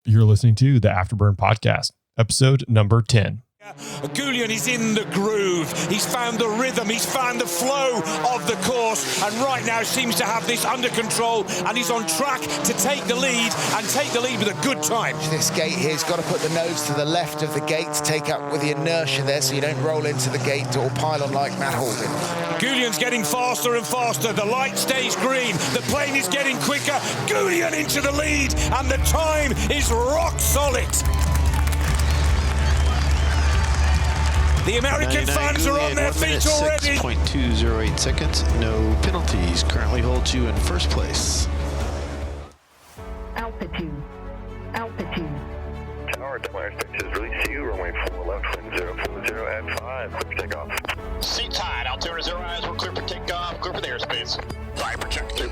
You're listening to the Afterburn Podcast, episode number 10. Goulian is in the groove. He's found the rhythm. He's found the flow of the course, and right now seems to have this under control, and he's on track to take the lead with a good time. This gate here, he's got to put the nose to the left of the gate to take up with the inertia there, so you don't roll into the gate or pylon like Matt Holden. Goulian's getting faster and faster. The light stays green. The plane is getting quicker. Goulian into the lead, and the time is rock solid. The American fans are on their feet already. 6.208 seconds. No penalties. Currently holds you in first place. Altitude. Tower, Delaware 6 is release to you. Runway 4 left, wind 040 at 5. Clear for takeoff. Seats high, altimeter 0 eyes. We're clear for takeoff. Clear for the airspace. Fire projector.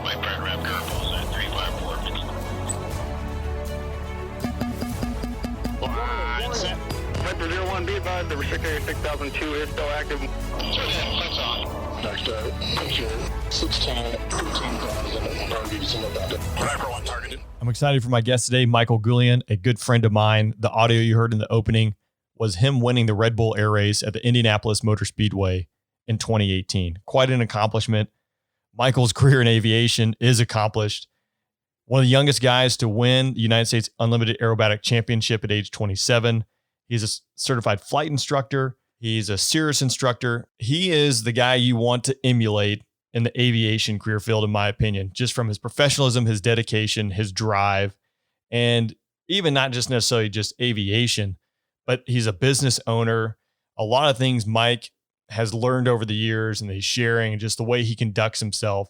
My bird wrap curveballs at 354. Set. Viper 01, be advised, the restrictor area 6002 is still active. Lights on. Next picture 16, 15,000, target. Viper 1 targeted. I'm excited for my guest today, Michael Goulian, a good friend of mine. The audio you heard in the opening was him winning the Red Bull Air Race at the Indianapolis Motor Speedway in 2018. Quite an accomplishment. Michael's career in aviation is accomplished. One of the youngest guys to win the United States Unlimited Aerobatic Championship at age 27. He's a certified flight instructor. He's a Cirrus instructor. He is the guy you want to emulate in the aviation career field, in my opinion, just from his professionalism, his dedication, his drive, and even not just necessarily just aviation, but he's a business owner. A lot of things Mike has learned over the years and he's sharing, and just the way he conducts himself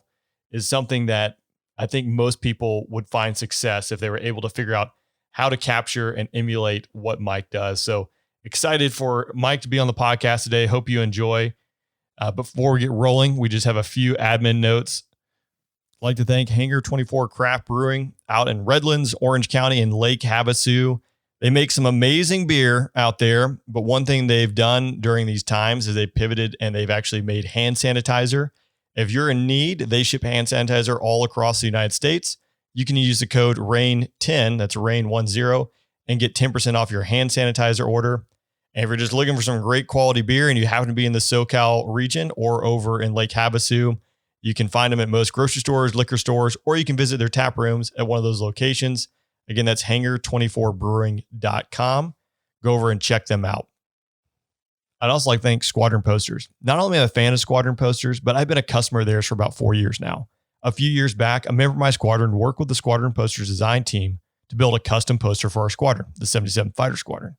is something that I think most people would find success if they were able to figure out how to capture and emulate what Mike does. So excited for Mike to be on the podcast today. Hope you enjoy. Before we get rolling, we just have a few admin notes. I'd like to thank Hangar 24 Craft Brewing out in Redlands, Orange County, and Lake Havasu. They make some amazing beer out there, but one thing they've done during these times is they pivoted and they've actually made hand sanitizer. If you're in need, they ship hand sanitizer all across the United States. You can use the code RAIN10, that's RAIN10, and get 10% off your hand sanitizer order. And if you're just looking for some great quality beer and you happen to be in the SoCal region or over in Lake Havasu, you can find them at most grocery stores, liquor stores, or you can visit their tap rooms at one of those locations. Again, that's hangar24brewing.com. Go over and check them out. I'd also like to thank Squadron Posters. Not only am I a fan of Squadron Posters, but I've been a customer of theirs for about 4 years now. A few years back, a member of my squadron worked with the Squadron Posters design team to build a custom poster for our squadron, the 77th Fighter Squadron.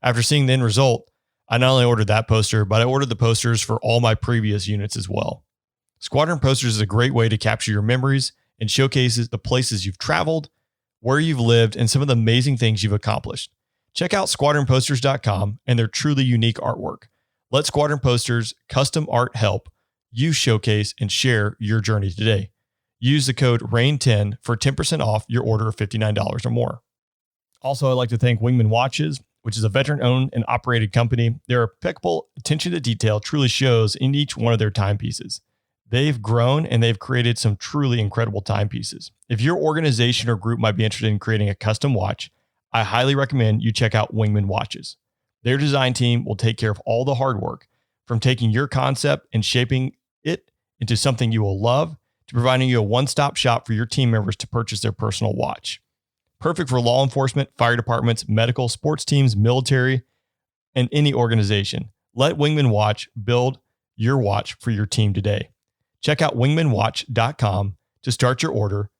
After seeing the end result, I not only ordered that poster, but I ordered the posters for all my previous units as well. Squadron Posters is a great way to capture your memories and showcases the places you've traveled, where you've lived, and some of the amazing things you've accomplished. Check out squadronposters.com and their truly unique artwork. Let Squadron Posters custom art help you showcase and share your journey today. Use the code RAIN10 for 10% off your order of $59 or more. Also, I'd like to thank Wingman Watches, which is a veteran-owned and operated company. Their impeccable attention to detail truly shows in each one of their timepieces. They've grown and they've created some truly incredible timepieces. If your organization or group might be interested in creating a custom watch, I highly recommend you check out Wingman Watches. Their design team will take care of all the hard work, from taking your concept and shaping it into something you will love, to providing you a one-stop shop for your team members to purchase their personal watch. Perfect for law enforcement, fire departments, medical, sports teams, military, and any organization. Let Wingman Watch build your watch for your team today. Check out wingmanwatch.com to start your order.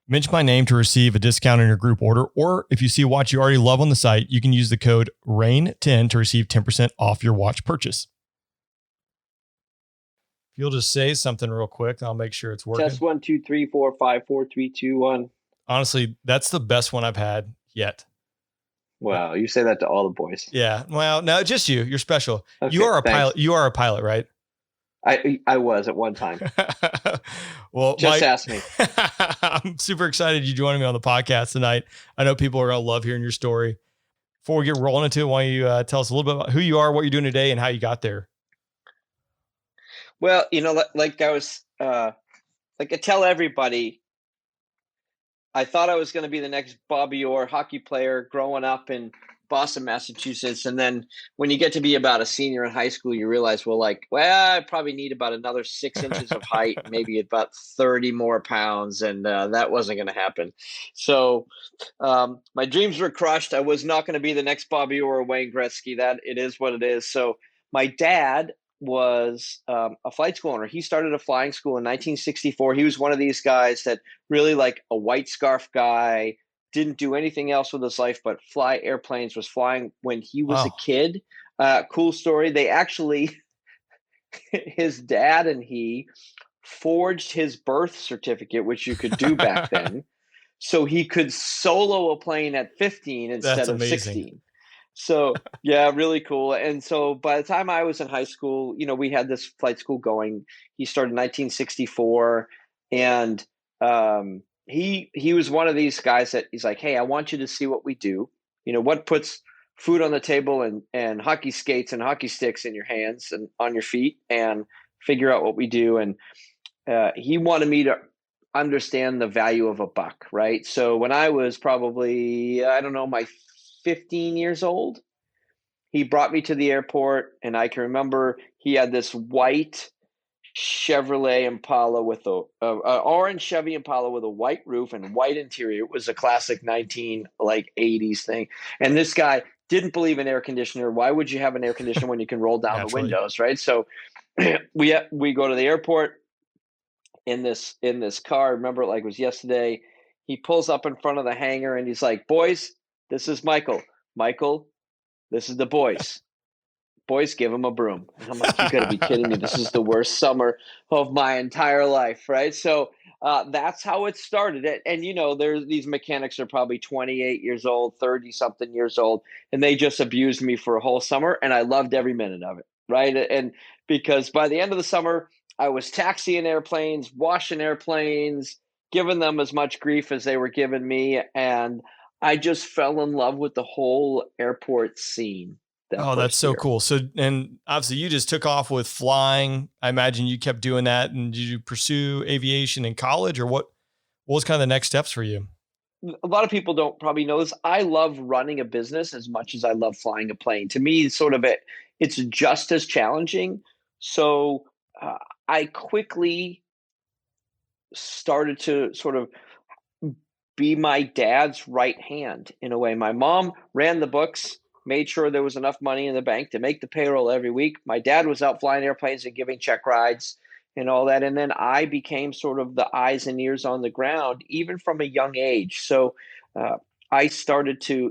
Mention my name to receive a discount on your group order, or if you see a watch you already love on the site, you can use the code RAIN10 to receive 10% off your watch purchase. If you'll just say something real quick, I'll make sure it's working. Test 1, 2, 3, 4, 5, 4, 3, 2, 1. Honestly, that's the best one I've had yet. Wow, you say that to all the boys. Yeah. Well, no, just you. You're special. Okay, you are a thanks. pilot. You are a pilot, right? I was at one time. Well, Just Mike, ask me. I'm super excited you joining me on the podcast tonight. I know people are going to love hearing your story. Before we get rolling into it, why don't you tell us a little bit about who you are, what you're doing today, and how you got there? Well, like I was, like I tell everybody, I thought I was going to be the next Bobby Orr hockey player growing up in Boston, Massachusetts. And then when you get to be about a senior in high school, you realize, well, I probably need about another 6 inches of height, maybe about 30 more pounds. And that wasn't going to happen. So my dreams were crushed. I was not going to be the next Bobby Orr or Wayne Gretzky. That it is what it is. So my dad was a flight school owner. He started a flying school in 1964. He was one of these guys that really like a white scarf guy, didn't do anything else with his life but fly airplanes, was flying when he was a kid. Cool story. They actually, his dad and he forged his birth certificate, which you could do back then, so he could solo a plane at 15 instead of 16. So yeah, really cool. And so by the time I was in high school, we had this flight school going. He started in 1964, and he was one of these guys that he's like, hey, I want you to see what we do. What puts food on the table and hockey skates and hockey sticks in your hands and on your feet, and figure out what we do. And he wanted me to understand the value of a buck, right? So when I was probably, my 15 years old, he brought me to the airport, and I can remember he had this white Chevrolet Impala with a orange Chevy Impala with a white roof and white interior. It was a classic 80s thing. And this guy didn't believe in air conditioner. Why would you have an air conditioner when you can roll down the windows, right? So we go to the airport in this car. I remember it like it was yesterday. He pulls up in front of the hangar and he's like, boys, this is Michael. Michael, this is the boys. Boys, give him a broom. And I'm like, you got to be kidding me. This is the worst summer of my entire life, right? So that's how it started. And, there's these mechanics are probably 28 years old, 30-something years old, and they just abused me for a whole summer, and I loved every minute of it, right? And because by the end of the summer, I was taxiing airplanes, washing airplanes, giving them as much grief as they were giving me, and I just fell in love with the whole airport scene. That's so cool. So, and obviously you just took off with flying. I imagine you kept doing that. And did you pursue aviation in college, or what was kind of the next steps for you? A lot of people don't probably know this. I love running a business as much as I love flying a plane. To me, it's just as challenging. So I quickly started to sort of be my dad's right hand in a way. My mom ran the books, made sure there was enough money in the bank to make the payroll every week. My dad was out flying airplanes and giving check rides and all that. And then I became sort of the eyes and ears on the ground, even from a young age. So I started to,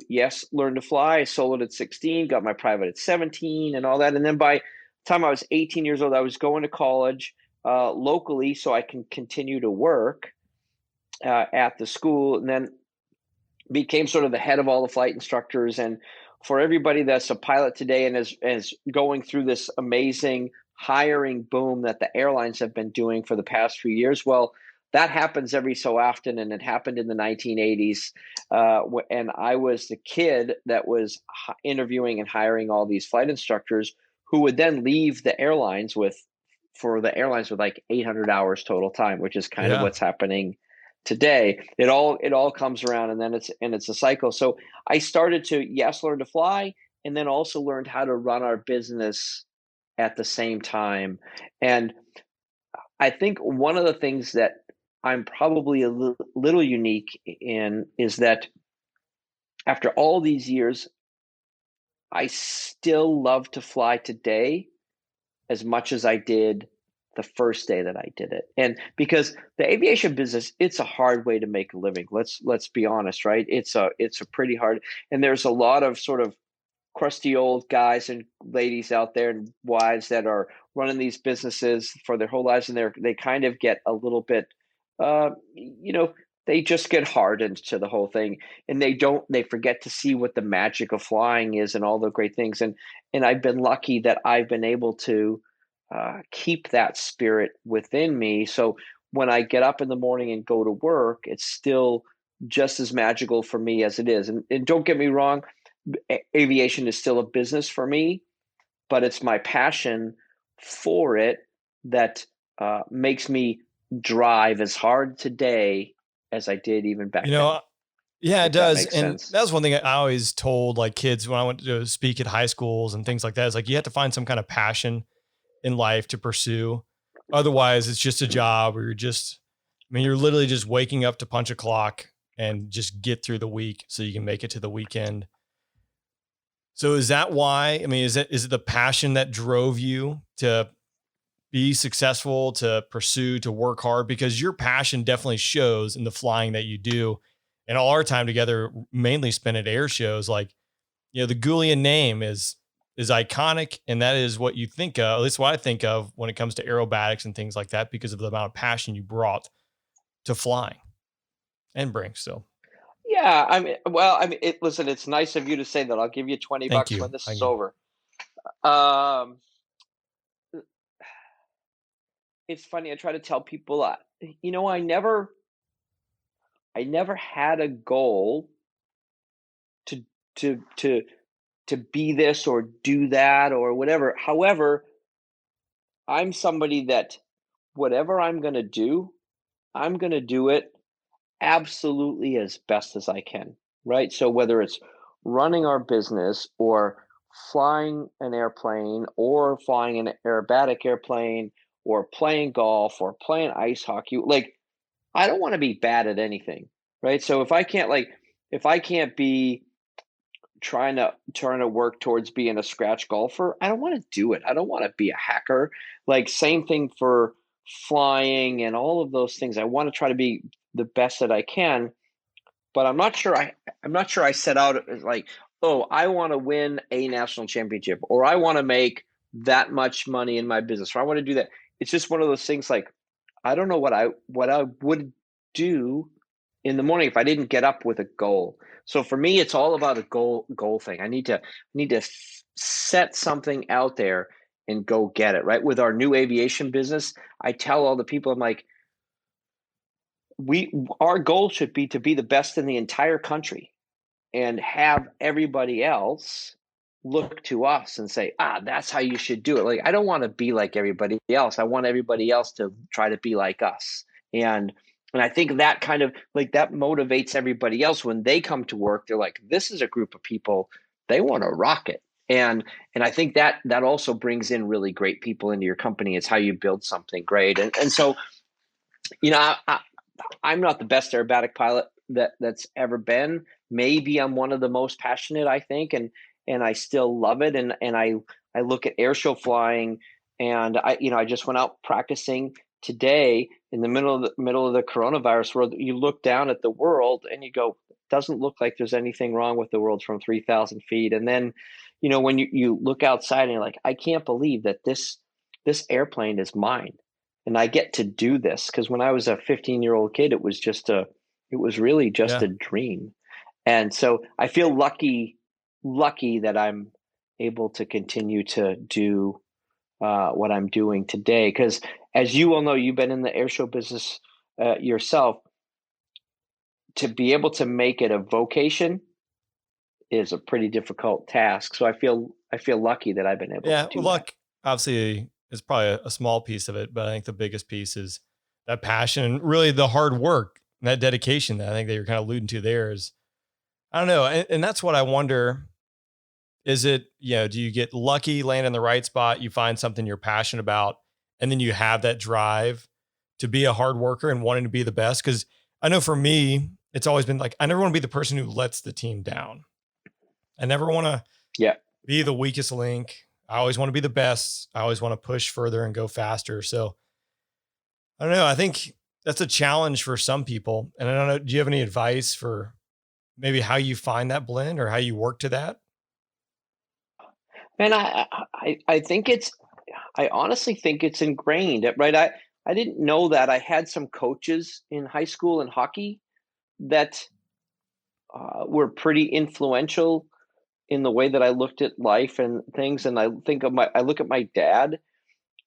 learn to fly. I soloed at 16, got my private at 17 and all that. And then by the time I was 18 years old, I was going to college locally so I can continue to work at the school, and then became sort of the head of all the flight instructors. And for everybody that's a pilot today and is going through this amazing hiring boom that the airlines have been doing for the past few years, well, that happens every so often, and it happened in the 1980s. And I was the kid that was interviewing and hiring all these flight instructors who would then leave the airlines with like 800 hours total time, which is kind of what's happening today. It all comes around, and then it's a cycle. So I started to learn to fly, and then also learned how to run our business at the same time. And I think one of the things that I'm probably a little unique in is that after all these years, I still love to fly today as much as I did the first day that I did it. And because the aviation business, it's a hard way to make a living. Let's be honest, right? It's a pretty hard, and there's a lot of sort of crusty old guys and ladies out there and wives that are running these businesses for their whole lives, and they kind of get a little bit they just get hardened to the whole thing, and they forget to see what the magic of flying is and all the great things. And I've been lucky that I've been able to keep that spirit within me. So when I get up in the morning and go to work, it's still just as magical for me as it is. And don't get me wrong, aviation is still a business for me, but it's my passion for it that makes me drive as hard today as I did even back You then. know, yeah, it If that does. makes And sense. that was one thing I always told like kids when I went to speak at high schools and things like that. Is like you have to find some kind of passion in life to pursue. Otherwise, it's just a job where you're literally just waking up to punch a clock and just get through the week so you can make it to the weekend. So is that why? I mean, is it the passion that drove you to be successful, to pursue, to work hard? Because your passion definitely shows in the flying that you do. And all our time together mainly spent at air shows. Like, the Goulian name is iconic, and that is what you think of, at least what I think of when it comes to aerobatics and things like that, because of the amount of passion you brought to flying and bring. So Yeah, listen, it's nice of you to say that. I'll give you $20 thank you. when this is Thank you. over. Um, it's funny. I try to tell people, I never had a goal to to to to be this or do that or whatever. However, I'm somebody that whatever I'm going to do it absolutely as best as I can, right? So whether it's running our business or flying an airplane or flying an aerobatic airplane or playing golf or playing ice hockey, like I don't want to be bad at anything, right? So if I can't be trying to work towards being a scratch golfer, I don't want to do it. I don't want to be a hacker. Like same thing for flying and all of those things. I want to try to be the best that I can, but I'm not sure I set out as like, oh, I want to win a national championship or I want to make that much money in my business or I want to do that. It's just one of those things like I don't know what I would do in the morning if I didn't get up with a goal. So for me, it's all about a goal thing. I need to set something out there and go get it. Right with our new aviation business, I tell all the people, I'm like, our goal should be to be the best in the entire country and have everybody else look to us and say, that's how you should do it. Like, I don't want to be like everybody else. I want everybody else to try to be like us. And I think that kind of like that motivates everybody else when they come to work. They're like, this is a group of people, they want to rock it. And I think that also brings in really great people into your company. It's how you build something great. And so, I'm not the best aerobatic pilot that's ever been. Maybe I'm one of the most passionate, I think, and I still love it. And I look at airshow flying, and I just went out practicing today in the middle of the coronavirus world. You look down at the world and you go, doesn't look like there's anything wrong with the world from 3,000 feet. And then, when you look outside and you're like, I can't believe that this airplane is mine. And I get to do this because when I was a 15-year-old kid, it was really just Yeah. a dream. And so I feel lucky that I'm able to continue to do what I'm doing today. Because as you all know, you've been in the airshow business yourself. To be able to make it a vocation is a pretty difficult task. So I feel lucky that I've been able to do Well, luck obviously is probably a small piece of it, but I think the biggest piece is that passion and really the hard work and that dedication that I think that you're kind of alluding to there is, I don't know. And that's what I wonder. Is it, do you get lucky, land in the right spot, you find something you're passionate about, and then you have that drive to be a hard worker and wanting to be the best? Because I know for me, it's always been like, I never want to be the person who lets the team down. I never want to be the weakest link. I always want to be the best. I always want to push further and go faster. So I don't know. I think that's a challenge for some people. And I don't know, do you have any advice for maybe how you find that blend or how you work to that? And I honestly think it's ingrained, right? I didn't know that. I had some coaches in high school in hockey that were pretty influential in the way that I looked at life and things. And I look at my dad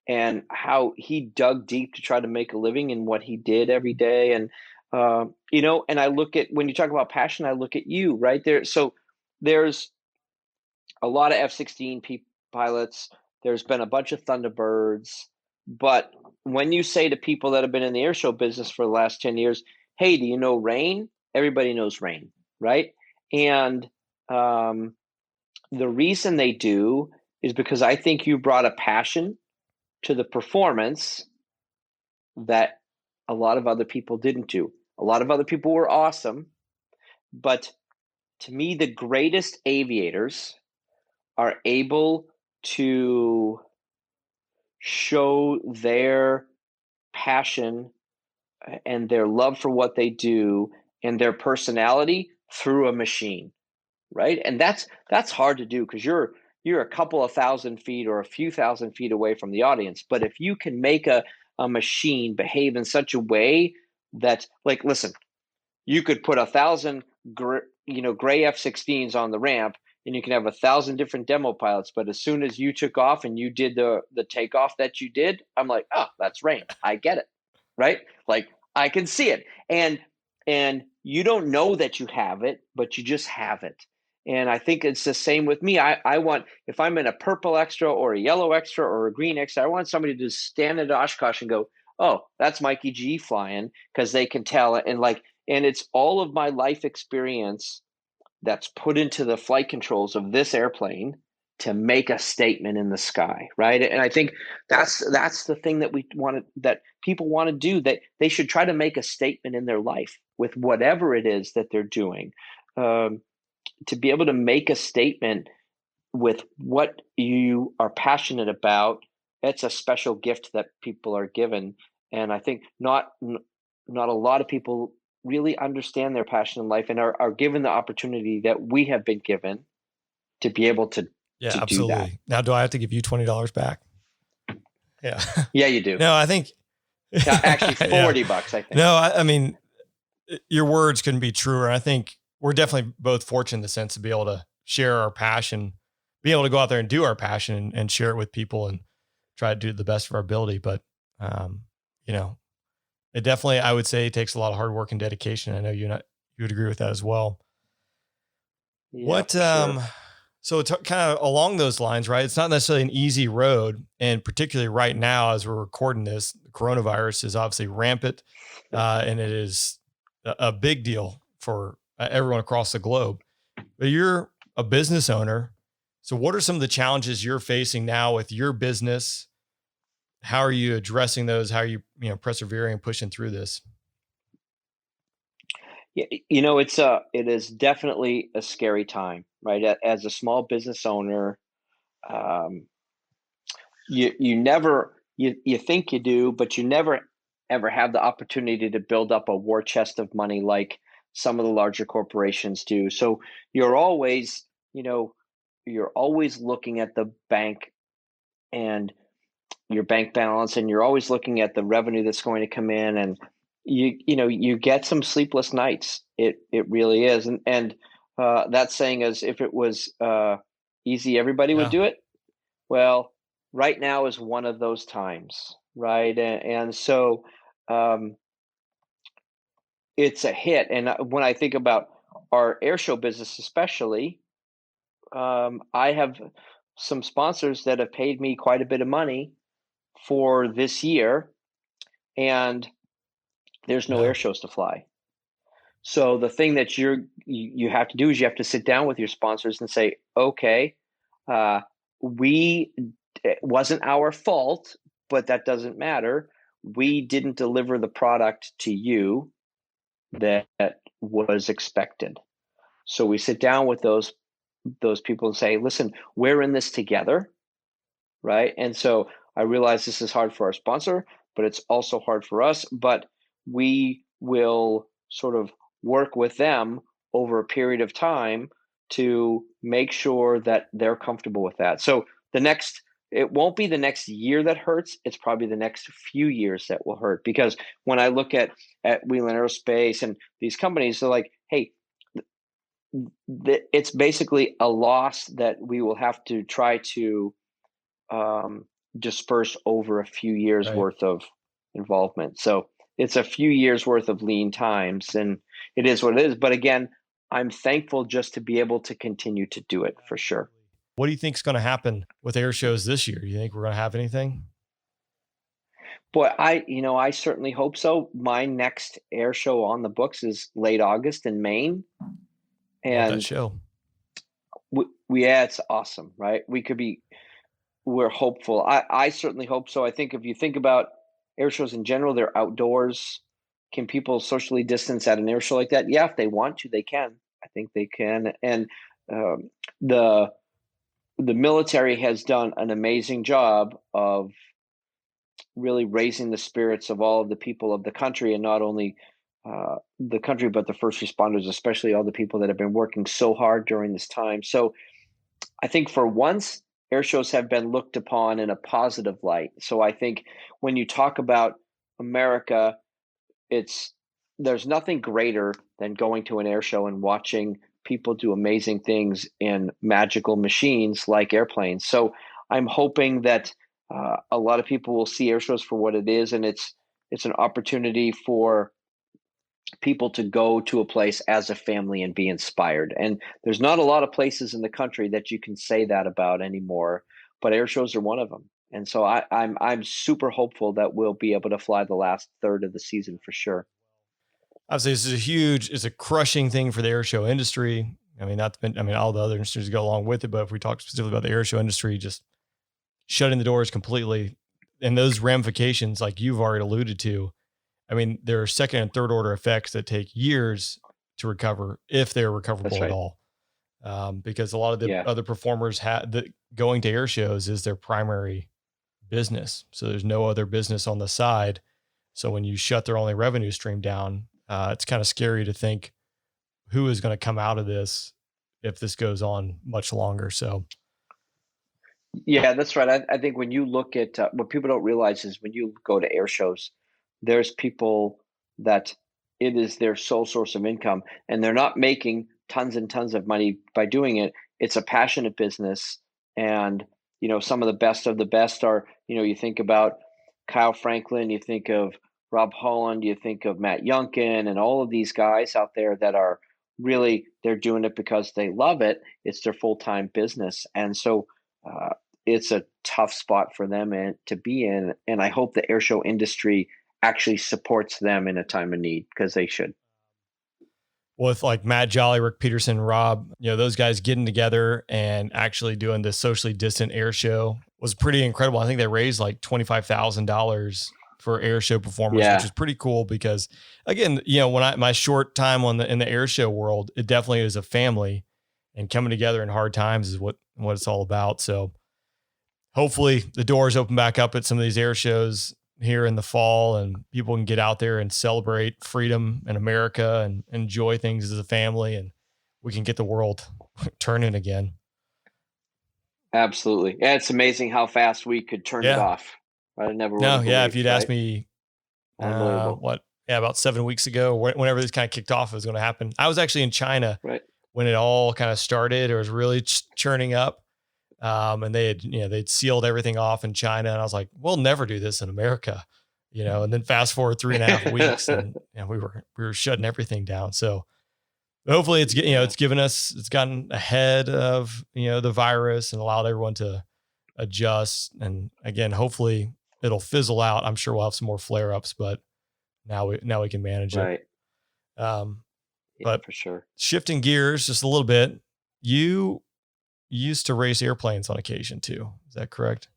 and how he dug deep to try to make a living in what he did every day. And, and I look at, when you talk about passion, I look at you right there. So there's a lot of F-16 pilots. There's been a bunch of Thunderbirds. But when you say to people that have been in the airshow business for the last 10 years, hey, do you know Rain? Everybody knows Rain, right? And the reason they do is because I think you brought a passion to the performance that a lot of other people didn't do. A lot of other people were awesome, but to me, the greatest aviators are able to show their passion and their love for what they do and their personality through a machine, right? And that's hard to do because you're a couple of thousand feet or a few thousand feet away from the audience. But if you can make a machine behave in such a way that, like, listen, you could put 1,000 gray F-16s on the ramp, and you can have 1,000 different demo pilots. But as soon as you took off and you did the takeoff that you did, I'm like, oh, that's Rain. I get it, right? Like, I can see it, and you don't know that you have it, but you just have it. And I think it's the same with me. I want, if I'm in a purple extra or a yellow extra or a green extra, I want somebody to stand at Oshkosh and go, oh, that's Mikey G flying, because they can tell it. And it's all of my life experience that's put into the flight controls of this airplane to make a statement in the sky, right? And I think that's the thing that that people want to do. That they should try to make a statement in their life with whatever it is that they're doing. To be able to make a statement with what you are passionate about, it's a special gift that people are given. And I think not a lot of people really understand their passion in life and are given the opportunity that we have been given to be able to absolutely do that. Now, do I have to give you $20 back? Yeah. Yeah, you do. No, I think actually $40, I think. No, I mean, your words couldn't be truer. I think we're definitely both fortunate in the sense to be able to share our passion, be able to go out there and do our passion and share it with people and try to do the best of our ability. But, it definitely, I would say, takes a lot of hard work and dedication. I know you would agree with that as well. Yeah, sure. So it's kind of along those lines, right? It's not necessarily an easy road. And particularly right now, as we're recording this, the coronavirus is obviously rampant. And it is a big deal for everyone across the globe. But you're a business owner. So what are some of the challenges you're facing now with your business? How are you addressing those? How are you, persevering and pushing through this? Yeah, it is definitely a scary time, right? As a small business owner, you think you do, but you never ever have the opportunity to build up a war chest of money like some of the larger corporations do. So you're always looking at the bank and your bank balance, and you're always looking at the revenue that's going to come in, and you get some sleepless nights. It really is. And that saying is, if it was easy, everybody would do it. Well, right now is one of those times, right? And so it's a hit. And when I think about our airshow business, especially, I have some sponsors that have paid me quite a bit of money for this year, and there's no air shows to fly. So the thing that you have to do is you have to sit down with your sponsors and say, okay, it wasn't our fault, but that doesn't matter. We didn't deliver the product to you that was expected. So we sit down with those people and say, listen, we're in this together, right? And so I realize this is hard for our sponsor, but it's also hard for us. But we will sort of work with them over a period of time to make sure that they're comfortable with that. So it won't be the next year that hurts. It's probably the next few years that will hurt, because when I look at Goulian Aerospace and these companies, they're like, hey, it's basically a loss that we will have to try to disperse over a few years worth of involvement. So it's a few years worth of lean times, and it is what it is. But again, I'm thankful just to be able to continue to do it, for sure. What do you think is going to happen with air shows this year? Do you think we're going to have anything? Boy, I certainly hope so. My next air show on the books is late August in Maine, Love that and show. yeah, it's awesome, right? We're hopeful. I certainly hope so. I think if you think about air shows in general, they're outdoors. Can people socially distance at an air show like that? Yeah, if they want to, they can. I think they can. And um, the the military has done an amazing job of really raising the spirits of all of the people of the country, and not only the country, but the first responders, especially all the people that have been working so hard during this time. So I think for once, air shows have been looked upon in a positive light. So I think when you talk about America, it's there's nothing greater than going to an air show and watching people do amazing things in magical machines like airplanes. So I'm hoping that a lot of people will see air shows for what it is, and it's an opportunity for people to go to a place as a family and be inspired. And there's not a lot of places in the country that you can say that about anymore, but air shows are one of them. And so I'm super hopeful that we'll be able to fly the last third of the season for sure. Obviously, this is it's a crushing thing for the air show industry. I mean, all the other industries go along with it, but if we talk specifically about the air show industry, just shutting the doors completely, and those ramifications, like you've already alluded to, I mean, there are second and third order effects that take years to recover, if they're recoverable at all. Because a lot of the other performers going to air shows is their primary business. So there's no other business on the side. So when you shut their only revenue stream down, it's kind of scary to think who is going to come out of this if this goes on much longer. So, yeah, that's right. I think when you look at what people don't realize is when you go to air shows, there's people that it is their sole source of income, and they're not making tons and tons of money by doing it. It's a passionate business. And, some of the best are, you think about Kyle Franklin, you think of Rob Holland, you think of Matt Youngkin, and all of these guys out there that are really, they're doing it because they love it. It's their full-time business. And so it's a tough spot for them to be in. And I hope the airshow industry actually supports them in a time of need, because they should. With like Matt Jolly, Rick Peterson, Rob, those guys getting together and actually doing this socially distant air show was pretty incredible. I think they raised like $25,000 for air show performers, which is pretty cool because, again, when my short time in the air show world, it definitely is a family, and coming together in hard times is what it's all about. So hopefully the doors open back up at some of these air shows here in the fall, and people can get out there and celebrate freedom in America and enjoy things as a family, and we can get the world turning again. Absolutely. Yeah, it's amazing how fast we could turn it off. I never would have believed, if you'd asked me about 7 weeks ago, whenever this kind of kicked off, it was going to happen. I was actually in China when it all kind of started, or was really churning up. And they'd sealed everything off in China. And I was like, we'll never do this in America, and then fast forward 3.5 weeks and we were shutting everything down. So hopefully it's gotten ahead of, the virus and allowed everyone to adjust. And again, hopefully it'll fizzle out. I'm sure we'll have some more flare ups, but now we can manage it. But for sure. Shifting gears just a little bit, you used to race airplanes on occasion too. Is that correct?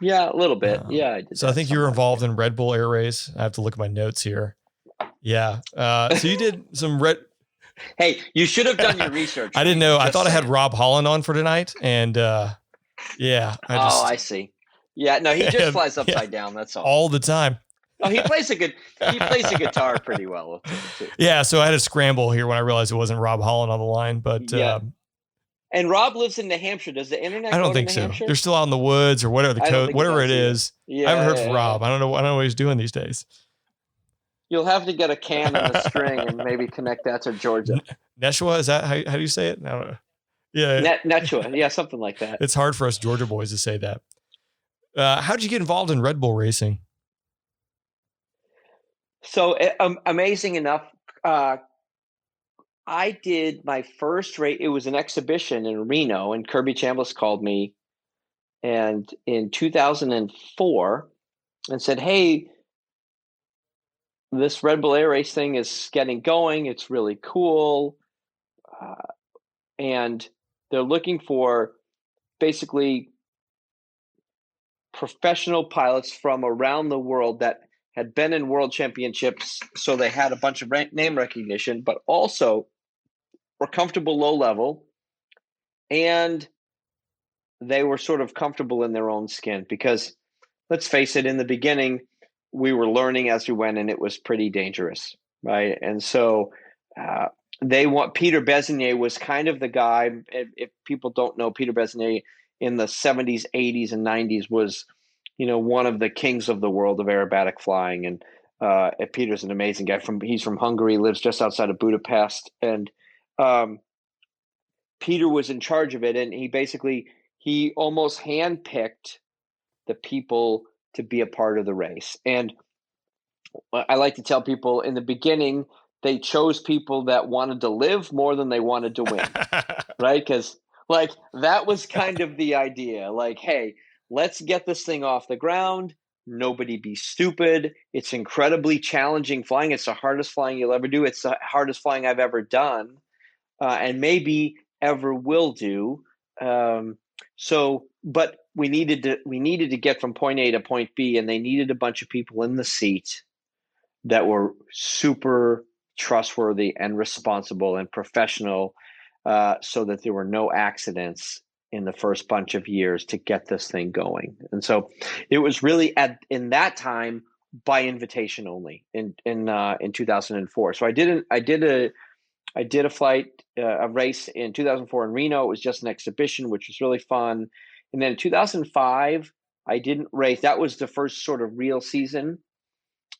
Yeah, a little bit. Yeah. I did. So I think you were involved in Red Bull Air Race. I have to look at my notes here. Yeah. So you did some Hey, you should have done your research. I didn't know. I thought I had Rob Holland on for tonight. And I see. Yeah, no, he just flies upside down. That's all the time. Oh, he plays the guitar pretty well too. Yeah. So I had a scramble here when I realized it wasn't Rob Holland on the line, but and Rob lives in New Hampshire. Does the internet? I don't think so. They're still out in the woods or whatever whatever it is. Yeah, I haven't heard from Rob. I don't know what he's doing these days. You'll have to get a can and a string and maybe connect that to Georgia. Neshua, is that how do you say it? I don't know. Yeah. Neshua. Yeah, something like that. It's hard for us Georgia boys to say that. How did you get involved in Red Bull racing? So amazing enough, I did my first race. It was an exhibition in Reno, and Kirby Chambliss called me. And in 2004, and said, hey, this Red Bull Air Race thing is getting going. It's really cool. And they're looking for basically professional pilots from around the world that had been in world championships. So they had a bunch of name recognition, but also were comfortable low level. And they were sort of comfortable in their own skin because, let's face it, in the beginning, we were learning as we went and it was pretty dangerous, right? And so Peter Besnier was kind of the guy. If people don't know, Peter Besnier in the 70s, 80s, and 90s was, one of the kings of the world of aerobatic flying. And Peter's an amazing guy. He's from Hungary, lives just outside of Budapest. And Peter was in charge of it. And he almost handpicked the people to be a part of the race. And I like to tell people in the beginning, they chose people that wanted to live more than they wanted to win, right? Because that was kind of the idea. Like, hey, let's get this thing off the ground. Nobody be stupid. It's incredibly challenging flying. It's the hardest flying you'll ever do. It's the hardest flying I've ever done, and maybe ever will do. But we needed to get from point A to point B, and they needed a bunch of people in the seat that were super trustworthy and responsible and professional, so that there were no accidents in the first bunch of years to get this thing going. And so it was really in that time by invitation only in 2004. So I did a flight, a race in 2004 in Reno. It was just an exhibition, which was really fun. And then in 2005, I didn't race. That was the first sort of real season.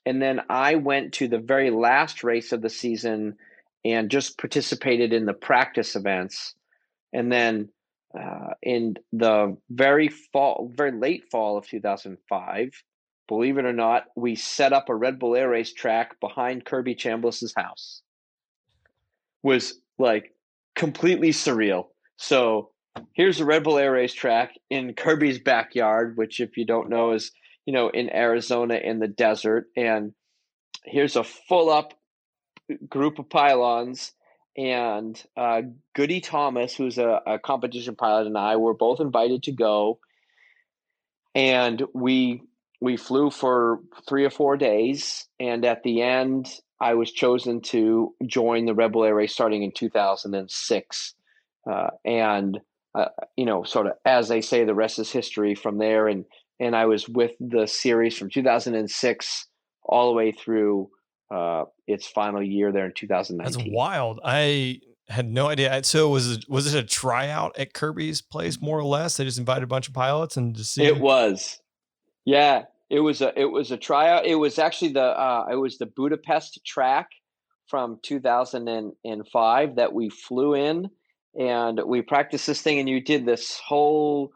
And then I went to the very last race of the season and just participated in the practice events. And then in the very late fall of 2005, believe it or not, we set up a Red Bull Air Race track behind Kirby Chambliss's house. Was like completely surreal. So here's a Red Bull Air Race track in Kirby's backyard, which, if you don't know, is in Arizona in the desert. And here's a full up group of pylons, and Goody Thomas, who's a competition pilot, and I were both invited to go. And we flew for 3 or 4 days, and at the end, I was chosen to join the Red Bull Air Race starting in 2006. Sort of, as they say, the rest is history from there. And I was with the series from 2006 all the way through its final year there in 2019. That's wild. I had no idea. So was it a tryout at Kirby's place, more or less? They just invited a bunch of pilots and just see. It was, yeah. It was a tryout. It was actually the Budapest track from 2005 that we flew in, and we practiced this thing. And you did this whole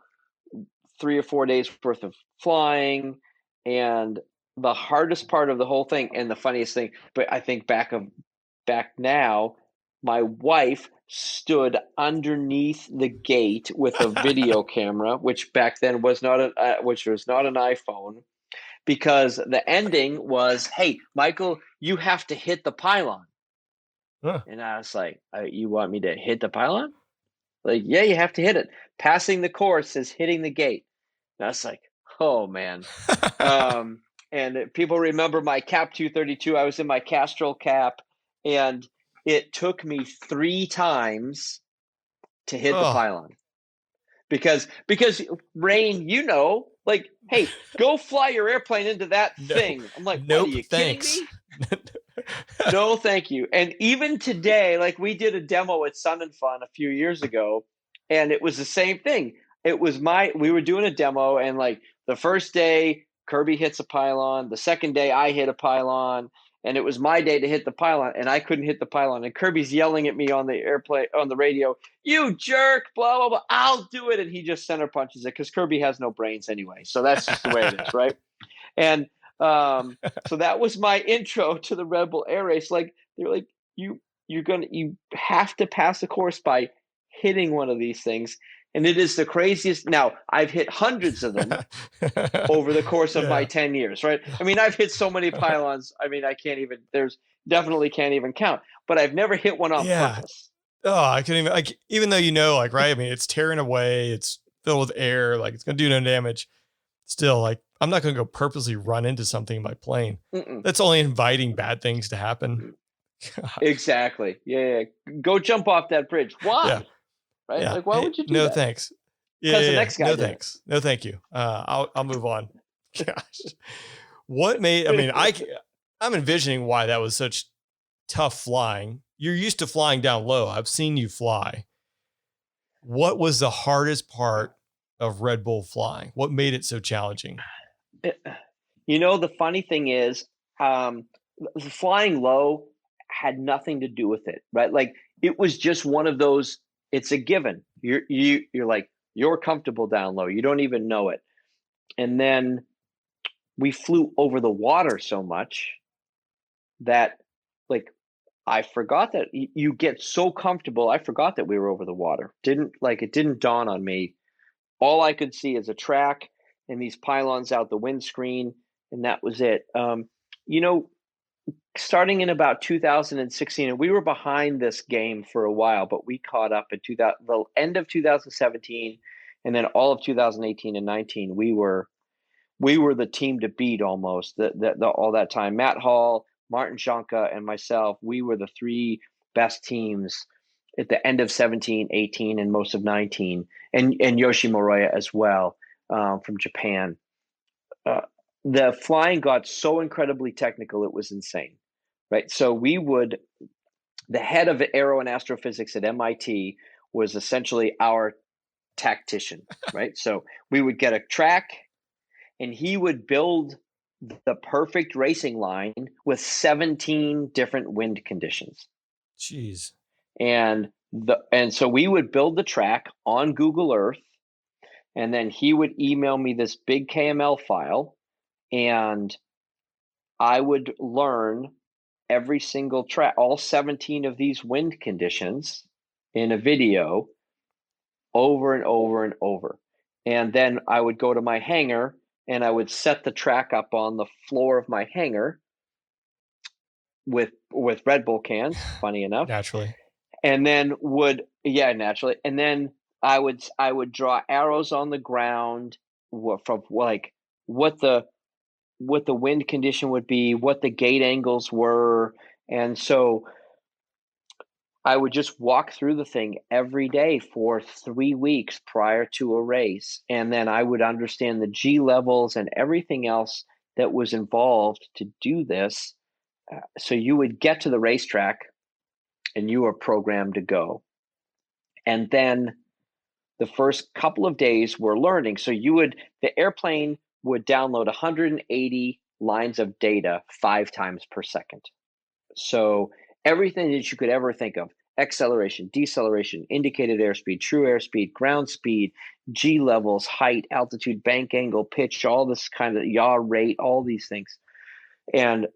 3 or 4 days worth of flying, and the hardest part of the whole thing, and the funniest thing, but I think back now, my wife stood underneath the gate with a video camera, which back then was not an iPhone. Because the ending was, hey, Michael, you have to hit the pylon. Huh. And I was like, you want me to hit the pylon? Like, yeah, you have to hit it. Passing the course is hitting the gate. And I was like, oh, man. And people remember my Cap 232. I was in my Castrol Cap, and it took me 3 times to hit the pylon. Because Rain, like, hey, go fly your airplane into that thing. I'm like, nope, what, are you thanks. kidding me? No, thank you. And even today, like, we did a demo at Sun and Fun a few years ago, and it was the same thing. We were doing a demo, and like the first day, Kirby hits a pylon. The second day, I hit a pylon. And it was my day to hit the pylon, and I couldn't hit the pylon. And Kirby's yelling at me on the radio, "You jerk, blah, blah, blah, I'll do it." And he just center punches it because Kirby has no brains anyway. So that's just the way it is, right? And so that was my intro to the Red Bull Air Race. Like, they're like, you have to pass the course by hitting one of these things. And it is the craziest. Now, I've hit hundreds of them over the course of my 10 years, right? I mean, I've hit so many pylons. I mean, there's definitely can't even count, but I've never hit one on purpose. Oh, I couldn't even, like, even though, like, right. I mean, it's tearing away, it's filled with air, like it's going to do no damage. Still, like, I'm not going to go purposely run into something in my plane. That's only inviting bad things to happen. Exactly. Yeah. Go jump off that bridge. Why? Yeah. Right? Yeah. Like, why would you do that? No, that? thanks. Because the next guy no, did thanks. No, thank you. I'll move on. Gosh. What made, I mean, I'm envisioning why that was such tough flying. You're used to flying down low. I've seen you fly. What was the hardest part of Red Bull flying? What made it so challenging? The funny thing is, flying low had nothing to do with it, right? Like, it was just one of those, it's a given. You're like, you're comfortable down low. You don't even know it. And then we flew over the water so much that, like, I forgot that you get so comfortable. I forgot that we were over the water. It didn't dawn on me. All I could see is a track and these pylons out the windscreen, and that was it. Starting in about 2016, and we were behind this game for a while, but we caught up at the end of 2017, and then all of 2018 and 19. We were the team to beat almost. All that time, Matt Hall, Martin Janka, and myself, we were the three best teams at the end of 17, 18, and most of 19, and Yoshi Moroya as well, from Japan. The flying got so incredibly technical, it was insane, right? So the head of aero and astrophysics at MIT was essentially our tactician, right? So we would get a track, and he would build the perfect racing line with 17 different wind conditions. Jeez. And so we would build the track on Google Earth, and then he would email me this big KML file, and I would learn every single track, all 17 of these wind conditions in a video over and over and over. And then I would go to my hangar and I would set the track up on the floor of my hangar with Red Bull cans, funny enough. Naturally. And then naturally. And then I would draw arrows on the ground from like what the wind condition would be, what the gate angles were. And so I would just walk through the thing every day for 3 weeks prior to a race. And then I would understand the G levels and everything else that was involved to do this. So you would get to the racetrack and you were programmed to go. And then the first couple of days were learning. So the airplane would download 180 lines of data 5 times per second. So everything that you could ever think of: acceleration, deceleration, indicated airspeed, true airspeed, ground speed, G levels, height, altitude, bank angle, pitch, all this kind of yaw rate, all these things. And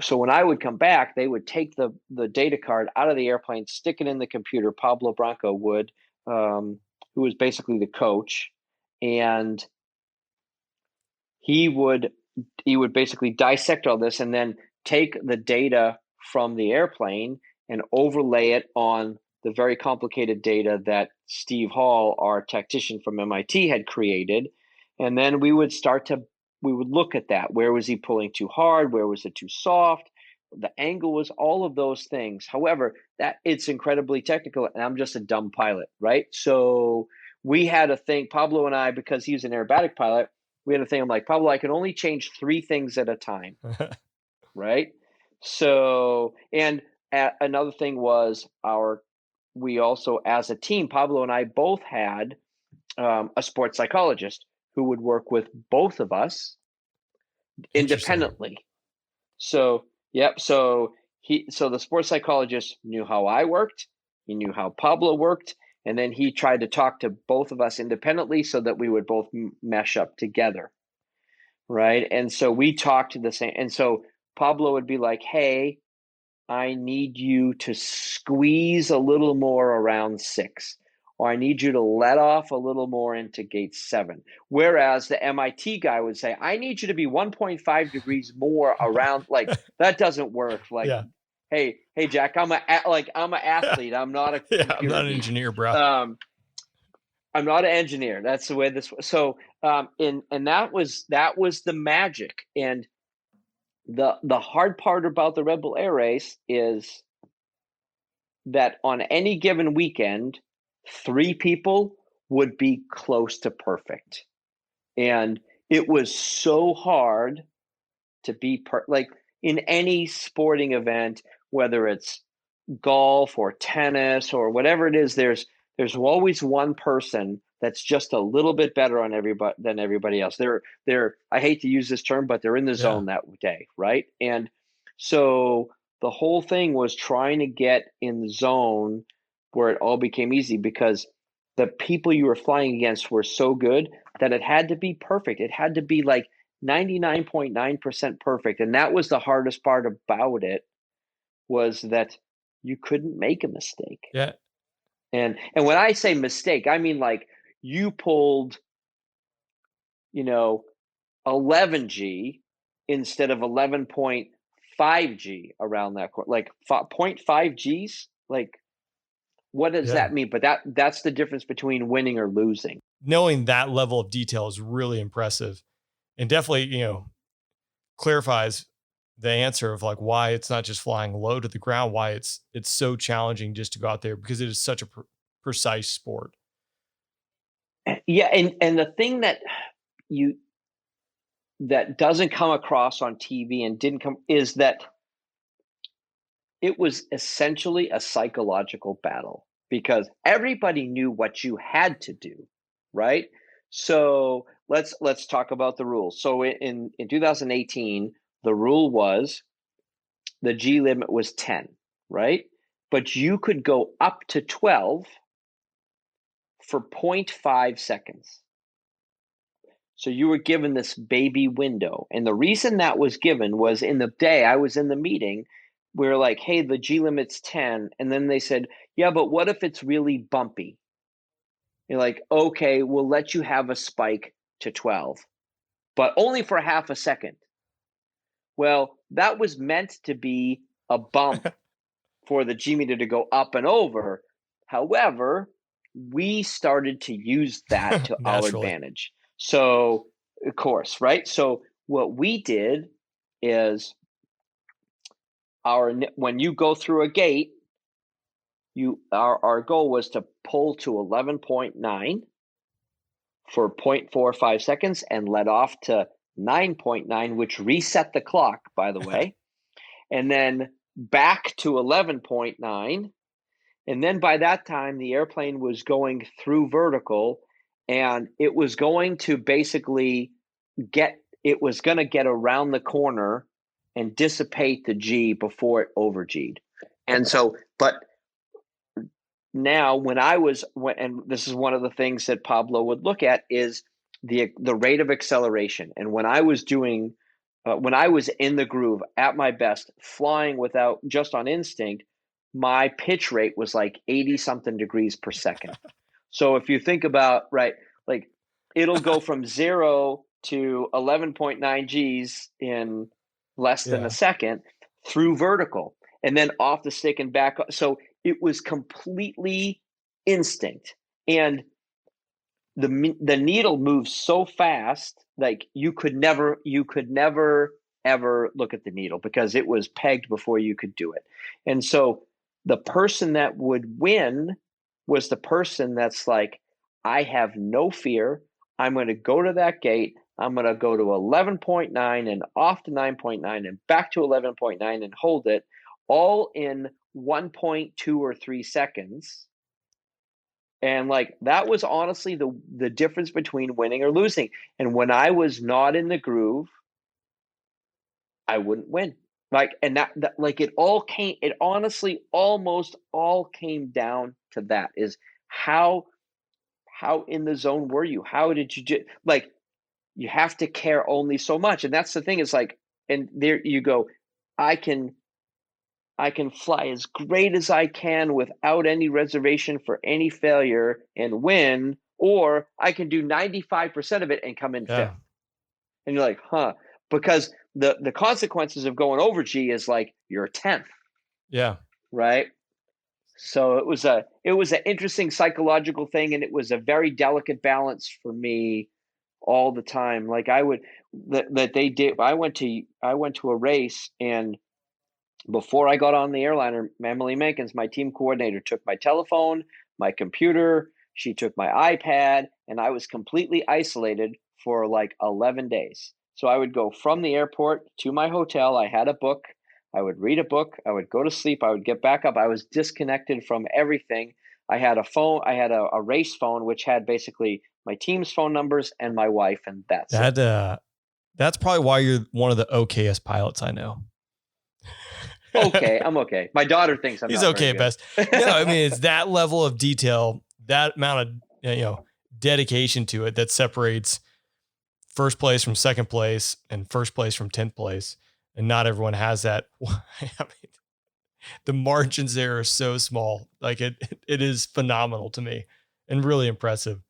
so when I would come back, they would take the data card out of the airplane, stick it in the computer. Pablo Branco would, who was basically the coach, and he would basically dissect all this and then take the data from the airplane and overlay it on the very complicated data that Steve Hall, our tactician from MIT, had created. And then we would look at that. Where was he pulling too hard? Where was it too soft? The angle was all of those things. However, it's incredibly technical, and I'm just a dumb pilot, right? So we had a thing, Pablo and I, because he was an aerobatic pilot, we had a thing. I'm like, Pablo, I can only change 3 things at a time, right? So, and another thing was we also, as a team, Pablo and I both had a sports psychologist who would work with both of us independently. So, yep. So the sports psychologist knew how I worked. He knew how Pablo worked. And then he tried to talk to both of us independently so that we would both mesh up together. Right. And so we talked to the same. And so Pablo would be like, hey, I need you to squeeze a little more around 6, or I need you to let off a little more into gate 7. Whereas the MIT guy would say, I need you to be 1.5 degrees more around. Like, that doesn't work. Like, Yeah. hey, Jack, I'm an athlete. I'm not a Yeah. I'm computer not an geek. engineer, bro. I'm not an engineer. That's the way this was. So, and that was the magic. And the hard part about the Red Bull Air Race is that on any given weekend, 3 people would be close to perfect. And it was so hard to be like in any sporting event, whether it's golf or tennis or whatever it is, there's always one person that's just a little bit better on everybody else. They're I hate to use this term, but they're in the zone that day, right? And so the whole thing was trying to get in the zone where it all became easy, because the people you were flying against were so good that it had to be perfect. It had to be like 99.9% perfect. And that was the hardest part about it, was that you couldn't make a mistake. Yeah. And when I say mistake, I mean like you pulled, 11G instead of 11.5G around that corner, like 0.5 Gs. Like, what does that mean? But that's the difference between winning or losing. Knowing that level of detail is really impressive, and definitely, clarifies the answer of like why it's not just flying low to the ground, why it's so challenging just to go out there, because it is such a precise sport. Yeah. And the thing that doesn't come across on TV and didn't come is that it was essentially a psychological battle, because everybody knew what you had to do, right? So let's talk about the rules. So in 2018, the rule was the G limit was 10, right? But you could go up to 12 for 0.5 seconds. So you were given this baby window. And the reason that was given was, in the day I was in the meeting, we were like, hey, the G limit's 10. And then they said, yeah, but what if it's really bumpy? You're like, okay, we'll let you have a spike to 12, but only for half a second. Well, that was meant to be a bump for the G meter to go up and over. However, we started to use that to our advantage. So, of course, right? So what we did is when you go through a gate, our goal was to pull to 11.9 for 0.45 seconds and let off to 9.9, which reset the clock, by the way, and then back to 11.9. And then by that time, the airplane was going through vertical, and it was going to basically get around the corner and dissipate the G before it over-G'd. And so, but now and this is one of the things that Pablo would look at, is the rate of acceleration. And when I was doing, when I was in the groove at my best, flying without, just on instinct, my pitch rate was like 80 something degrees per second. So if you think about, right, like it'll go from 0 to 11.9 Gs in less than a second through vertical, and then off the stick and back. So it was completely instinct. And the needle moves so fast, like you could never ever look at the needle, because it was pegged before you could do it. And so the person that would win was the person that's like, I have no fear. I'm going to go to that gate. I'm going to go to 11.9 and off to 9.9 and back to 11.9 and hold it all in 1.2 or 3 seconds. And like, that was honestly the difference between winning or losing. And when I was not in the groove, I wouldn't win. Like, and that like it honestly almost all came down to that, is how in the zone were you? How did you do? Like, you have to care only so much. And that's the thing, is like, and there you go. I can I can fly as great as I can without any reservation for any failure and win, or I can do 95% of it and come in fifth. And you're like, huh? Because the consequences of going over G is like you're 10th. Yeah. Right. So it was an interesting psychological thing, and it was a very delicate balance for me all the time. Like I went to a race, and before I got on the airliner, Emily Mankins, my team coordinator, took my telephone, my computer, she took my iPad, and I was completely isolated for like 11 days. So I would go from the airport to my hotel. I had a book. I would read a book. I would go to sleep. I would get back up. I was disconnected from everything. I had a phone. I had a race phone, which had basically my team's phone numbers and my wife, and that's it. That's probably why you're one of the okayest pilots I know. Okay, I'm okay. My daughter thinks He's okay at best. No, I mean, it's that level of detail, that amount of dedication to it that separates first place from second place and first place from 10th place. And not everyone has that. I mean, the margins there are so small. Like it is phenomenal to me and really impressive.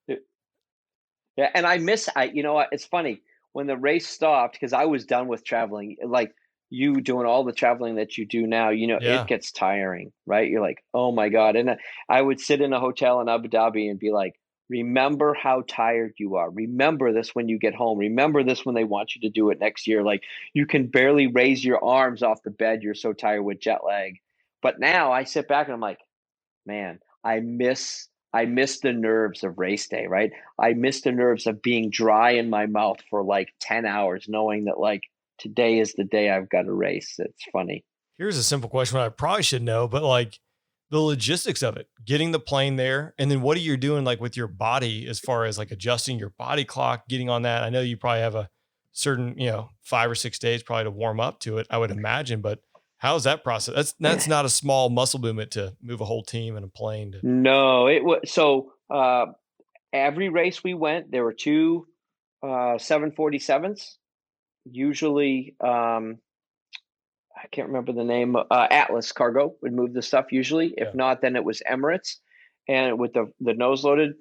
Yeah, and it's funny when the race stopped, because I was done with traveling. Like you doing all the traveling that you do now, it gets tiring, right? You're like, oh my God. And I would sit in a hotel in Abu Dhabi and be like, remember how tired you are. Remember this when you get home. Remember this when they want you to do it next year. Like you can barely raise your arms off the bed. You're so tired with jet lag. But now I sit back and I'm like, man, I miss the nerves of race day, right? I miss the nerves of being dry in my mouth for like 10 hours, knowing that like today is the day I've got to race. It's funny. Here's a simple question I probably should know, but like the logistics of it, getting the plane there, and then what are you doing like with your body as far as like adjusting your body clock, getting on that? I know you probably have a certain, 5 or 6 days probably to warm up to it, I would imagine, but how's that process? That's not a small muscle movement to move a whole team in a plane. No, it was so every race we went, there were two 747s. Usually, I can't remember the name. Atlas Cargo would move the stuff usually. If not, then it was Emirates, and with the nose loaded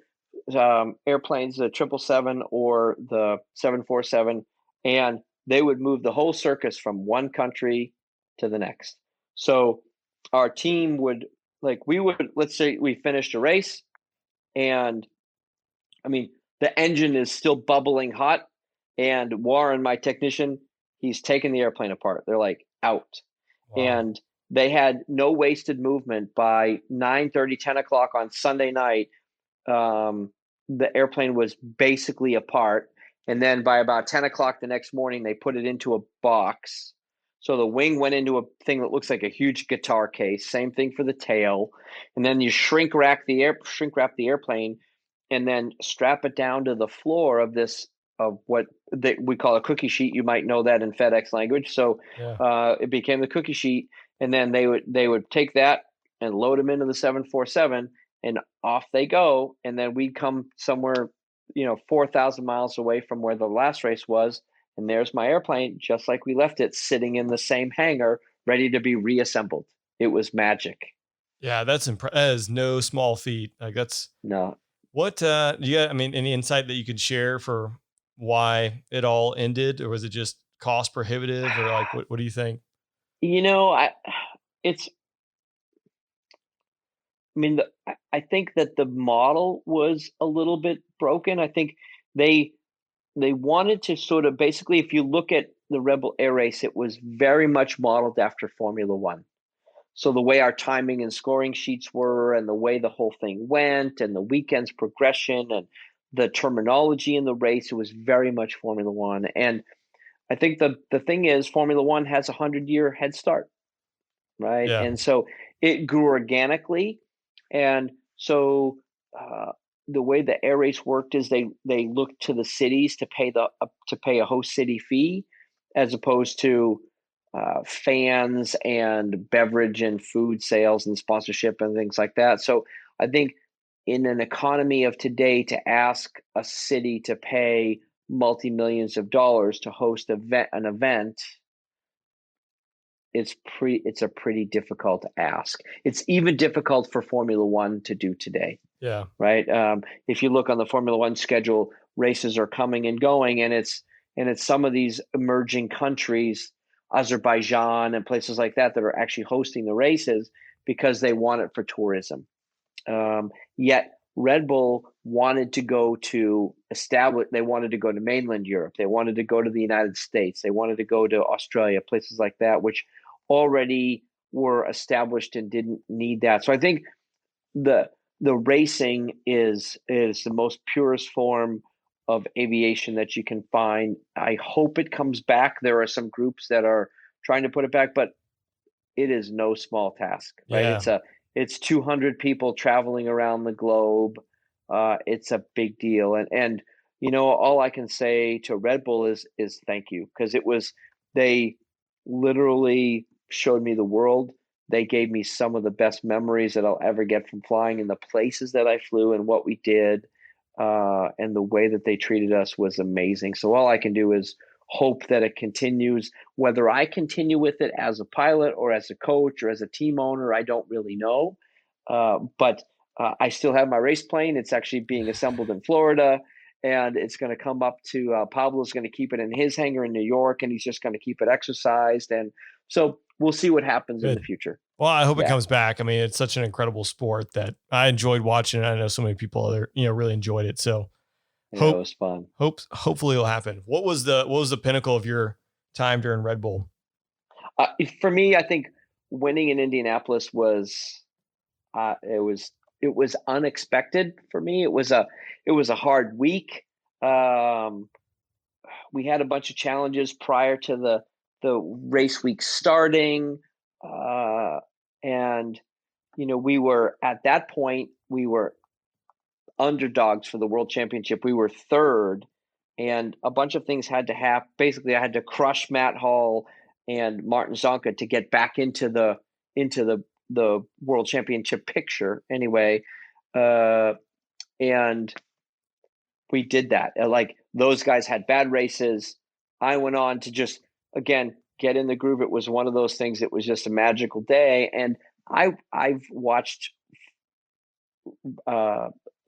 airplanes, the 777 or the 747, and they would move the whole circus from one country to the next. So our team would let's say we finished a race, and I mean the engine is still bubbling hot, and Warren, my technician, he's taking the airplane apart. They're like out. Wow. And they had no wasted movement. By 9:30, 10 o'clock on Sunday night, the airplane was basically apart. And then by about 10 o'clock the next morning, they put it into a box. So the wing went into a thing that looks like a huge guitar case. Same thing for the tail. And then you shrink wrap the airplane, and then strap it down to the floor of what we call a cookie sheet. You might know that in FedEx language. So it became the cookie sheet, and then they would take that and load them into the 747, and off they go. And then we'd come somewhere, 4,000 miles away from where the last race was, and there's my airplane, just like we left it, sitting in the same hangar, ready to be reassembled. It was magic. Yeah, that is no small feat. Like that's no. What do you got? I mean, any insight that you could share for why it all ended, or was it just cost prohibitive, or like what do you think? I think that the model was a little bit broken. I think they wanted to sort of basically, if you look at the Rebel Air Race, it was very much modeled after Formula One. So the way our timing and scoring sheets were, and the way the whole thing went, and the weekend's progression, and the terminology in the race, it was very much Formula One. And I think the thing is, Formula One has a 100-year head start, right? Yeah. And so it grew organically. And so the way the air race worked is they looked to the cities to pay a host city fee, as opposed to fans and beverage and food sales and sponsorship and things like that. So I think in an economy of today, to ask a city to pay multi-millions of dollars to host an event it's a pretty difficult ask. It's even difficult for Formula One to do today. Yeah. Right. If you look on the Formula One schedule, races are coming and going, and it's some of these emerging countries, Azerbaijan and places like that are actually hosting the races because they want it for tourism. Yet Red Bull wanted to go to they wanted to go to mainland Europe. They wanted to go to the United States. They wanted to go to Australia, places like that, which already were established and didn't need that. So I think the racing is the most purest form of aviation that you can find. I hope it comes back. There are some groups that are trying to put it back, but it is no small task, right? Yeah. It's 200 people traveling around the globe. It's a big deal. And all I can say to Red Bull is thank you, because they literally showed me the world. They gave me some of the best memories that I'll ever get from flying, and the places that I flew and what we did, and the way that they treated us was amazing. So all I can do is hope that it continues. Whether I continue with it as a pilot or as a coach or as a team owner, I don't really know. But I still have my race plane. It's actually being assembled in Florida, and it's going to come up to Pablo's going to keep it in his hangar in New York, and he's just going to keep it exercised. And so we'll see what happens in the future. Well, I hope it comes back. I mean, it's such an incredible sport that I enjoyed watching. I know so many people really enjoyed it. So it was fun. Hopefully it'll happen. What was the pinnacle of your time during Red Bull? For me, I think winning in Indianapolis was it was unexpected for me. It was a hard week. We had a bunch of challenges prior to the race week starting, and we were at that point underdogs for the World Championship. We were third, and a bunch of things had to happen. Basically, I had to crush Matt Hall and Martin Zonka to get back into the World Championship picture anyway. And we did that. Like, those guys had bad races. I went on to just, again, get in the groove. It was one of those things. It was just a magical day. And I've watched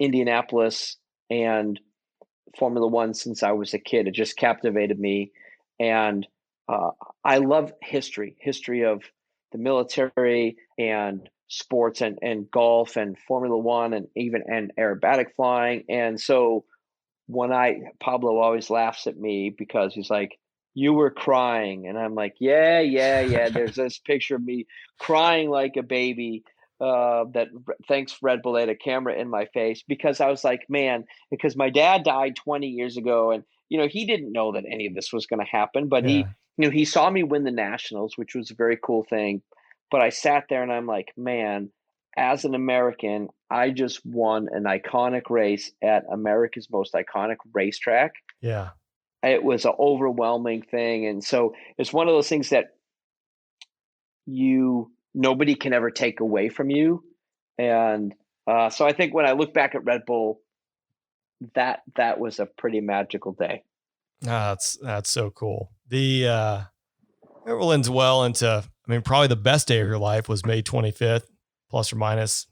Indianapolis and Formula One since I was a kid. It just captivated me. And I love history of the military and sports and golf and Formula One and aerobatic flying. And so Pablo always laughs at me because he's like, "You were crying." And I'm like, yeah. There's this picture of me crying like a baby. That thanks Red Bull, had a camera in my face, because I was like, man, because my dad died 20 years ago, and he didn't know that any of this was going to happen, but he saw me win the Nationals, which was a very cool thing. But I sat there and I'm like, man, as an American, I just won an iconic race at America's most iconic racetrack. Yeah. It was an overwhelming thing. And so it's one of those things that nobody can ever take away from you. And so I think when I look back at Red Bull, that was a pretty magical day. That's so cool. The everyone's well into, probably the best day of your life was May 25th, plus or minus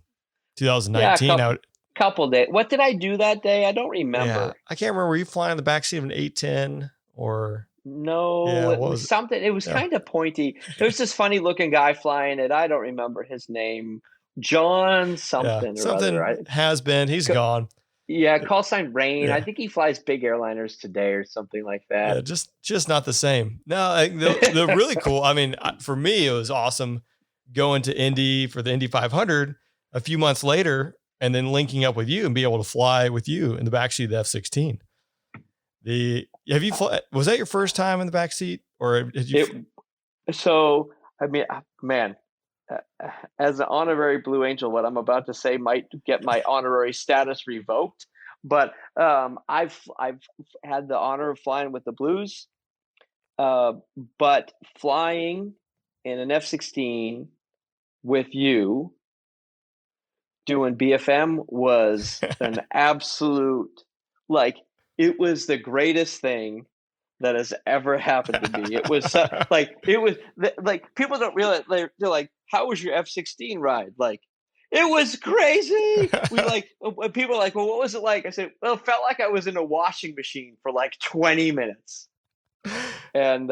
2019. Yeah, couple days. What did I do that day? I don't remember. Yeah, I can't remember. Were you flying in the backseat of an 810 or? No, Yeah, it was something. It was kind of pointy. There's this funny looking guy flying it. I don't remember his name. John something. Yeah, something or other. Has been. He's gone. Yeah, call sign Rain. Yeah. I think he flies big airliners today or something like that. Yeah, just not the same. No, the really cool. For me, it was awesome going to Indy for the Indy 500 a few months later, and then linking up with you and be able to fly with you in the backseat of the F-16. Was that your first time in the backseat, or did you? Man, as an honorary Blue Angel, what I'm about to say might get my honorary status revoked. But I've had the honor of flying with the Blues, but flying in an F-16 with you doing BFM was an absolute, it was the greatest thing that has ever happened to me. It was like people don't realize, they're like, how was your F-16 ride? Like, it was crazy. When people are like, well, what was it like? I said, well, it felt like I was in a washing machine for like 20 minutes. And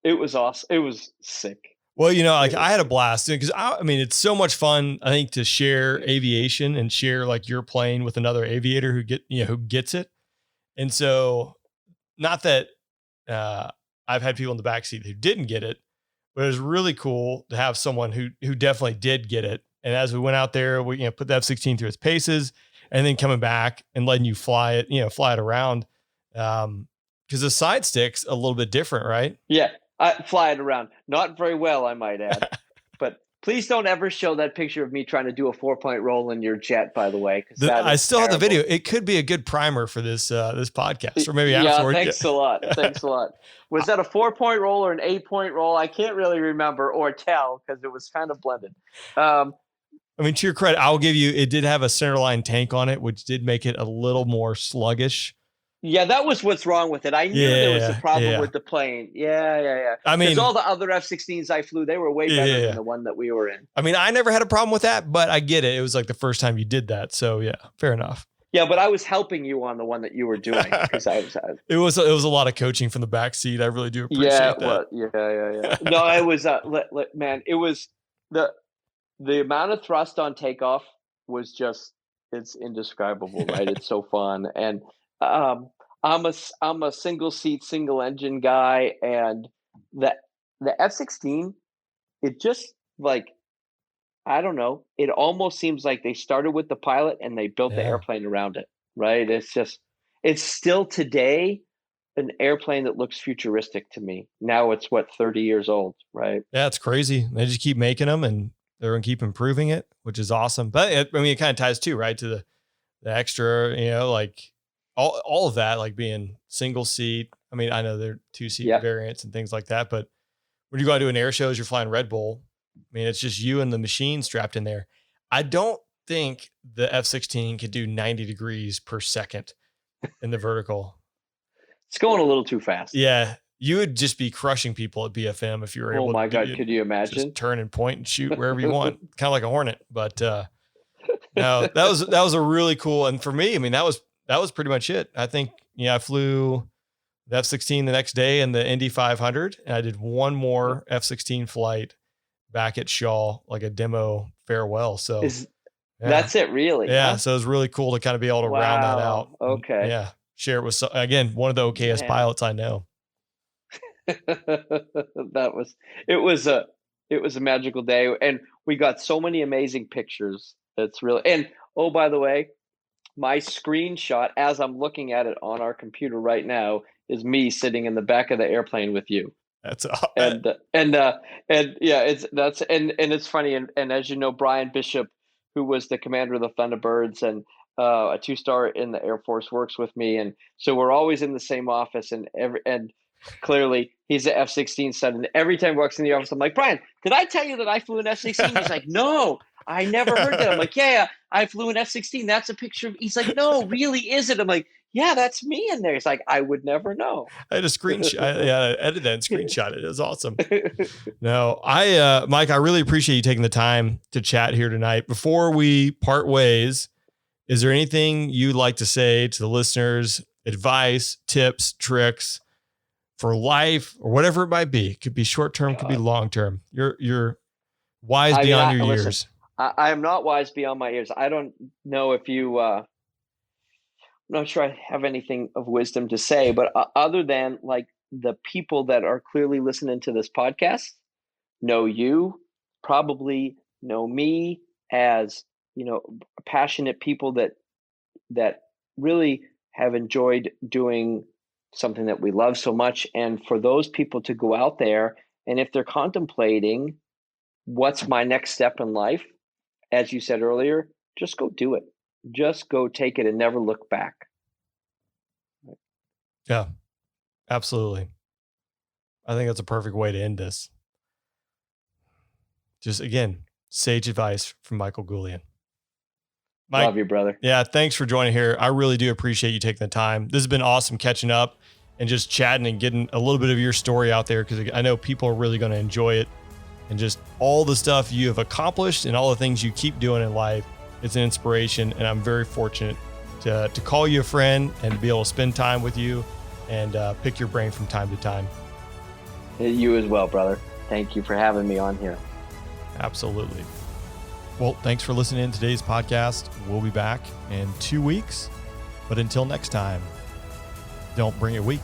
it was awesome. It was sick. Well, like I had a blast because I mean, it's so much fun, I think, to share aviation and share like your plane with another aviator who gets it. And so not that I've had people in the backseat who didn't get it, but it was really cool to have someone who definitely did get it. And as we went out there, we put the F-16 through its paces, and then coming back and letting you fly it around. Because the side stick's a little bit different, right? Yeah, I fly it around. Not very well, I might add. But please don't ever show that picture of me trying to do a 4-point roll in your jet, by the way. I still have the video. It could be a good primer for this podcast, or maybe afterward. Thanks a lot. Thanks a lot. Was that a 4-point roll or an 8-point roll? I can't really remember or tell because it was kind of blended. I mean, to your credit, I'll give you, it did have a centerline tank on it, which did make it a little more sluggish. Yeah, that was what's wrong with it. I knew there was a problem with the plane. Yeah. I mean, all the other F-16s I flew, they were way better than the one that we were in. I mean, I never had a problem with that, but I get it. It was like the first time you did that. So yeah, fair enough. Yeah, but I was helping you on the one that you were doing because it was a lot of coaching from the back seat. I really do appreciate that. Well, yeah. No, it was man, it was the amount of thrust on takeoff was just, it's indescribable, right? It's so fun. And I'm a single seat, single engine guy, and the F-16, it just like, I don't know, it almost seems like they started with the pilot and they built the airplane around it, right? It's still today an airplane that looks futuristic to me. Now it's 30 years old, right? Yeah, it's crazy. They just keep making them and they're going to keep improving it, which is awesome. But it kind of ties too, right, to the extra, like all of that, like being single seat. I mean, I know they're 2-seat variants and things like that, but when you go out to an air shows, you're flying Red Bull. I mean, it's just you and the machine strapped in there. I don't think the F-16 could do 90 degrees per second in the vertical. It's going a little too fast. Yeah. You would just be crushing people at BFM if you were able to. Oh my God. Could you imagine? Just turn and point and shoot wherever you want. Kind of like a Hornet, but no, that was a really cool. And for me, I mean, that was pretty much it. I think, I flew the F-16 the next day in the Indy 500, and I did one more F-16 flight back at Shaw, like a demo farewell. So that's it, really? Yeah. Huh? So it was really cool to kind of be able to round that out. Okay. And, share it with, again, one of the okayest pilots I know. It was a magical day, and we got so many amazing pictures. That's really, and oh, by the way, my screenshot as I'm looking at it on our computer right now is me sitting in the back of the airplane with you. That's and it's funny, and as you know, Brian Bishop, who was the commander of the Thunderbirds and a 2-star in the Air Force, works with me, and so we're always in the same office, and clearly he's an F-16 son, and every time he walks in the office, I'm like, Brian, did I tell you that I flew an F-16? He's like, no, I never heard that. I'm like, yeah, I flew an F-16. That's a picture of, he's like, no, really, is it? I'm like, yeah, that's me in there. He's like, I would never know. I had a screenshot. I edited that and screenshot it. It was awesome. No, Mike, I really appreciate you taking the time to chat here tonight. Before we part ways, is there anything you'd like to say to the listeners? Advice, tips, tricks for life, or whatever it might be? It could be short-term, could be long-term. You're wise beyond your years. Listen, I am not wise beyond my years. I don't know if you, I'm not sure I have anything of wisdom to say, but other than like the people that are clearly listening to this podcast know you, probably know me as, passionate people that really have enjoyed doing something that we love so much. And for those people to go out there, and if they're contemplating what's my next step in life, as you said earlier, just go do it. Just go take it and never look back. Yeah, absolutely. I think that's a perfect way to end this. Just again, sage advice from Michael Goulian. Mike, love you, brother. Yeah, thanks for joining here. I really do appreciate you taking the time. This has been awesome catching up. and just chatting and getting a little bit of your story out there, because I know people are really going to enjoy it, and just all the stuff you have accomplished and all the things you keep doing in life. It's an inspiration, and I'm very fortunate to call you a friend and to be able to spend time with you and pick your brain from time to time. You as well, brother. Thank you for having me on here. Absolutely. Well, thanks for listening to today's podcast. We'll be back in 2 weeks. But until next time, don't bring it weak.